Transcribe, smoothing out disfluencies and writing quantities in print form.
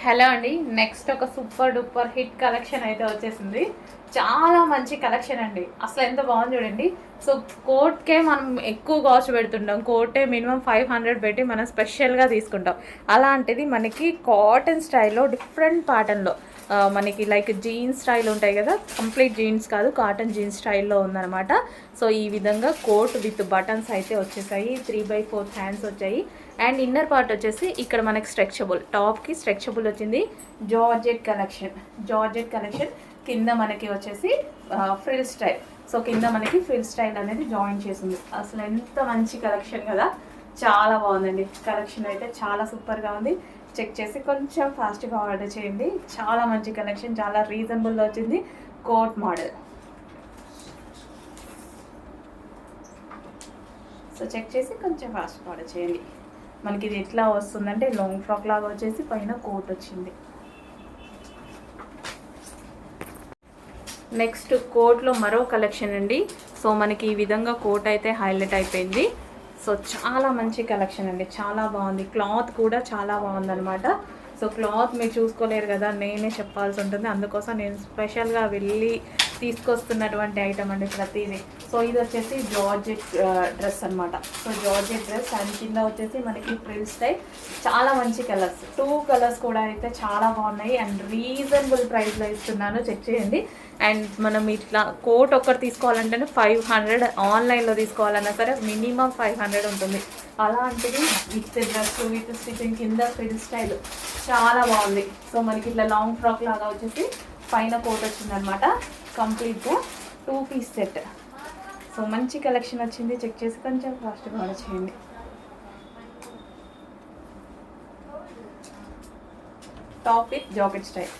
Hello అండి. Next ఒక super duper hit collection అయితే వచ్చేసింది. చాలా మంచి కలెక్షన్ అండి. అసలు ఎంత బాగుంది చూడండి. సో కోట్కే మనం ఎక్కువ కాస్ట్ పెడుతుంటాం. కోటే మినిమం 500 పెట్టి మనం స్పెషల్గా తీసుకుంటాం. అలాంటిది మనకి కాటన్ స్టైల్లో డిఫరెంట్ ప్యాటర్న్లో మనకి లైక్ జీన్స్ స్టైల్ ఉంటాయి కదా, కంప్లీట్ జీన్స్ కాదు, కాటన్ జీన్స్ స్టైల్లో ఉందన్నమాట. సో ఈ విధంగా కోట్ విత్ బటన్స్ అయితే వచ్చేసాయి. 3/4 హ్యాండ్స్ వచ్చాయి. అండ్ ఇన్నర్ పార్ట్ వచ్చేసి ఇక్కడ మనకి స్ట్రెచబుల్, టాప్కి స్ట్రెచబుల్ వచ్చింది. జార్జెట్ కలెక్షన్ కింద మనకి వచ్చేసి ఫ్రిల్ స్టైల్. సో కింద మనకి ఫ్రిల్ స్టైల్ అనేది జాయిన్ చేసింది. అసలు ఎంత మంచి కలెక్షన్ కదా, చాలా బాగుందండి. కలెక్షన్ అయితే చాలా సూపర్గా ఉంది. చెక్ చేసి కొంచెం ఫాస్ట్గా ఆర్డర్ చేయండి. చాలా మంచి కలెక్షన్, చాలా రీజనబుల్లో వచ్చింది. Coat model. సో చెక్ చేసి కొంచెం ఫాస్ట్గా ఆర్డర్ చేయండి. మనకి ఇది ఎట్లా వస్తుందంటే లాంగ్ ఫ్రాక్ లాగా వచ్చేసి పైన కోట్ వచ్చింది. నెక్స్ట్ కోట్లో మరో కలెక్షన్ అండి. సో మనకి ఈ విధంగా కోట్ అయితే హైలైట్ అయిపోయింది. సో చాలా మంచి కలెక్షన్ అండి, చాలా బాగుంది. క్లాత్ కూడా చాలా బాగుందన్నమాట. సో క్లాత్ మీరు చూసుకోలేరు కదా, నేనే చెప్పాల్సి ఉంటుంది. అందుకోసం నేను స్పెషల్గా వెళ్ళి తీసుకొస్తున్నటువంటి ఐటమ్ అండి ప్రతిదీ. సో ఇది వచ్చేసి జార్జెట్ డ్రెస్ అనమాట. సో జార్జెట్ డ్రెస్ అండ్ కింద వచ్చేసి మనకి ఫ్రిల్ స్టైల్. చాలా మంచి కలర్స్, 2 కలర్స్ కూడా అయితే చాలా బాగున్నాయి. అండ్ రీజనబుల్ ప్రైస్లో ఇస్తున్నాను, చెక్ చేయండి. అండ్ మనం ఇట్లా కోట్ ఒక్కటి తీసుకోవాలంటేనే 500, ఆన్లైన్లో తీసుకోవాలన్నా సరే మినిమం 500 ఉంటుంది. అలాంటిది విత్ డ్రెస్ విత్ స్టిచింగ్ కింద ఫ్రిల్ స్టైల్ చాలా బాగుంది. సో మనకి ఇట్లా లాంగ్ ఫ్రాక్ లాగా వచ్చేసి పైన కోట్ వచ్చిందనమాట. కంప్లీట్గా 2 పీస్ సెట్. సో మంచి కలెక్షన్ వచ్చింది. చెక్ చేసి కొంచెం ఫాస్ట్గా ఆర్డర్ చేయండి. Top with jacket style.